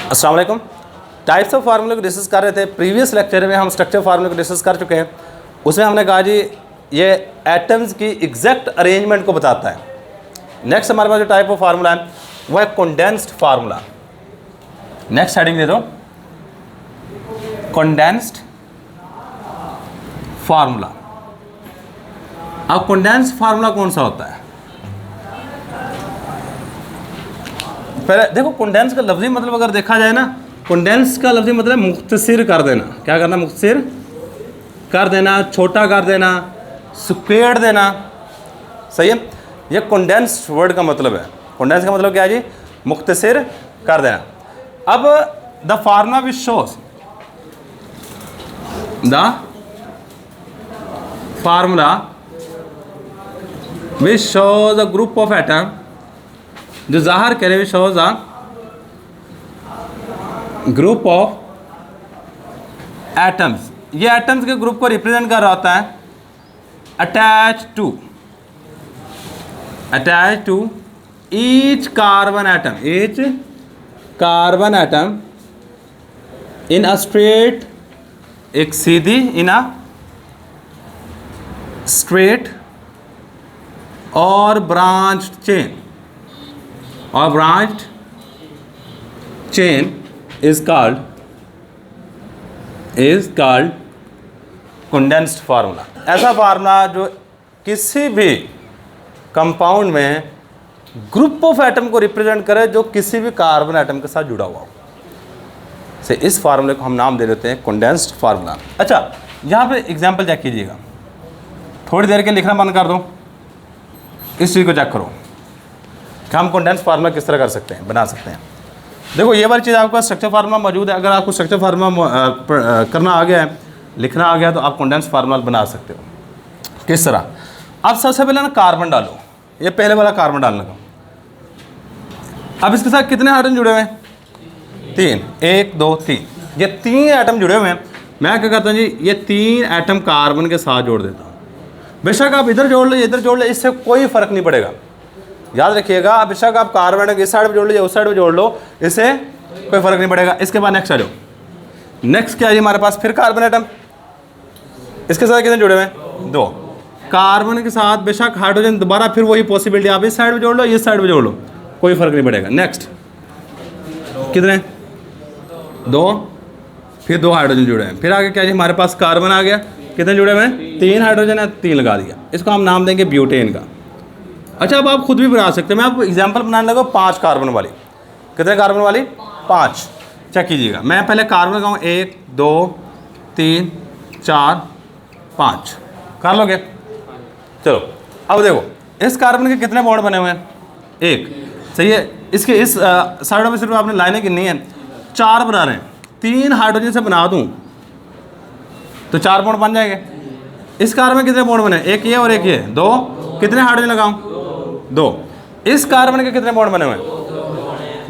अस्सलाम वालेकुम। Types of फार्मूले को डिस्कस कर रहे थे। प्रीवियस लेक्चर में हम स्ट्रक्चर फार्मूले को डिस्कस कर चुके हैं। उसमें हमने कहा जी ये एटम्स की एग्जैक्ट अरेंजमेंट को बताता है। नेक्स्ट हमारे पास जो टाइप ऑफ फार्मूला है वो है कंडेंस्ड फार्मूला। नेक्स्ट हेडिंग दे दो, कंडेंस्ड फार्मूला। अब कंडेंस्ड फार्मूला कौन सा होता है? पहले देखो, कंडेंस का लफ्जी मतलब अगर देखा जाए ना, कंडेंस का लफ्जी मतलब मुख्तसिर कर देना। क्या करना? मुख्तसिर कर देना, छोटा कर देना, सुकेड़ देना। सही है, ये कंडेंस वर्ड का मतलब है। कंडेंस का मतलब क्या है जी? मुख्तसिर कर देना। अब the formula which shows the formula which shows a group of atom, जो ज़ाहिर करे which shows a group of atoms. ये एटम्स के ग्रुप को रिप्रेजेंट कर रहा होता है attach to each carbon atom in a straight, एक सीधी, इन अ स्ट्रेट और branched chain is called condensed formula. ऐसा फार्मूला जो किसी भी कंपाउंड में ग्रुप ऑफ एटम को रिप्रेजेंट करे जो किसी भी कार्बन एटम के साथ जुड़ा हुआ हो। से इस फार्मूले को हम नाम दे देते हैं कंडेंस्ड फार्मूला। अच्छा, यहाँ पे एग्जांपल चेक कीजिएगा। थोड़ी देर के लिखना बंद कर दो, इस चीज़ को चेक करो कि हम कंडेंस्ड फार्मूला किस तरह कर सकते हैं, बना सकते हैं। देखो, ये वाली चीज़ आपके पास स्ट्रक्चर फार्मूला मौजूद है। अगर आपको स्ट्रक्चर फार्मूला करना आ गया है, लिखना आ गया, तो आप कंडेंस्ड फार्मूला बना सकते हो। किस तरह? अब सबसे पहले ना कार्बन डालो, ये पहले वाला कार्बन डालने का। अब इसके साथ कितने हाइड्रोजन जुड़े हुए हैं? 3, 1 2 3। ये 3 एटम जुड़े हुए हैं। मैं क्या करता हूँ जी, ये 3 एटम कार्बन के साथ जोड़ देता हूँ। बेशक आप इधर जोड़ लो, इधर जोड़ लो, इससे कोई फ़र्क नहीं पड़ेगा। याद रखिएगा, बेशक आप कार्बन इस साइड पे जोड़ लो या उस साइड पे जोड़ लो, इससे कोई फर्क नहीं पड़ेगा। इसके बाद नेक्स्ट आ जाओ। नेक्स्ट क्या है हमारे पास? फिर कार्बन एटम, इसके साथ कितने जुड़े हुए हैं? 2। कार्बन के साथ बेशक हाइड्रोजन, दोबारा फिर वही पॉसिबिलिटी, आप इस साइड पे जोड़ लो, इस साइड पे जोड़ लो, कोई फर्क नहीं पड़ेगा। नेक्स्ट कितने? 2, फिर 2 हाइड्रोजन जुड़े हैं। फिर आगे क्या है हमारे पास? कार्बन आ गया, कितने जुड़े हुए हैं? 3 हाइड्रोजन है, 3 लगा दिया। इसको हम नाम देंगे ब्यूटेन का। अच्छा, अब आप खुद भी बना सकते हैं। मैं आपको एग्जांपल बनाने लगा 5 कार्बन वाली। कितने कार्बन वाली? 5। चेक कीजिएगा। मैं पहले कार्बन लगाऊँ, 1 2 3 4 5। कर लोगे? चलो, अब देखो इस कार्बन के कितने बॉन्ड बने हुए हैं? 1। सही है। इसके इस साइड में सिर्फ आपने लाइनें गिननी है, 4 बना रहे हैं। 3 हाइड्रोजन से बना दूँ तो 4 बॉन्ड बन जाएंगे। इस कार्बन में कितने बॉन्ड बने? 1 ये और 1 ये, 2। कितने हाइड्रोजन लगाऊँ? 2। इस कार्बन के कितने बॉन्ड बने हुए हैं?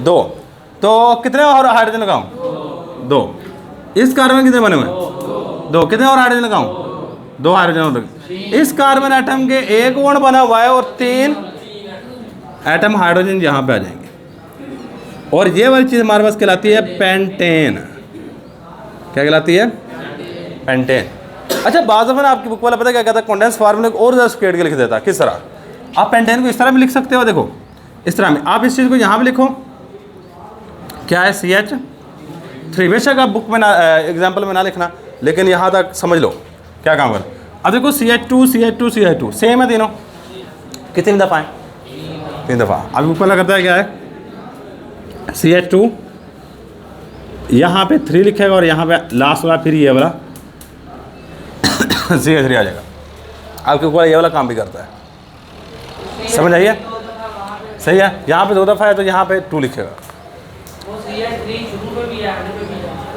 2। तो कितने और हाइड्रोजन लगाऊं? 2। इस कार्बन के कितने बने हुए हैं? 2। कितने और हाइड्रोजन लगाऊं? 2 हाइड्रोजन और। इस कार्बन एटम के 1 बॉन्ड बना हुआ है और 3 एटम हाइड्रोजन यहाँ पे आ जाएंगे। और ये वाली चीज़ हमारे पास कहलाती है पेंटेन। क्या कहलाती है? पेंटेन। अच्छा, बाज़ दफ़ा आपकी बुक वाला पता क्या कहता है? कंडेंस फार्मूले को और ज़्यादा स्केड के लिख देता है। किस तरह? आप पेंटेन को इस तरह भी लिख सकते हो। देखो इस तरह में आप इस चीज़ को यहाँ भी लिखो, क्या है? CH3। बेशक आप बुक में ना, एग्जाम्पल में ना लिखना, लेकिन यहाँ तक समझ लो क्या काम कर। अब देखो CH2 सेम है तीनों। कितनी दफ़ा है? 3 दफ़ा। अभी बुक वाला करता है क्या है? CH2 यहाँ पे 3 लिखेगा और यहाँ पे लास्ट वाला फिर ये वाला CH3 आ जाएगा। आपके ऊपर ये वाला काम भी करता है। समझ आइए? सही है। यहाँ पे 2 दफ़ा है तो यहाँ पे 2 लिखेगा।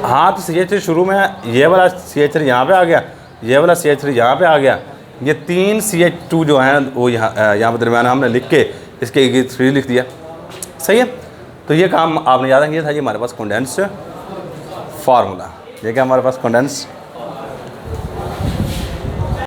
हाँ, तो CH3 शुरू में है, ये वाला CH3 यहाँ पे आ गया, ये वाला CH3 यहाँ पे आ गया। ये 3 CH2 जो हैं वो यहाँ पे दरम्यान हमने लिख के इसके 3 लिख दिया। सही है। तो ये काम आपने याद रखिए था। ये हमारे पास कंडेंस्ड फार्मूला। ये क्या हमारे पास? कंडेंस्ड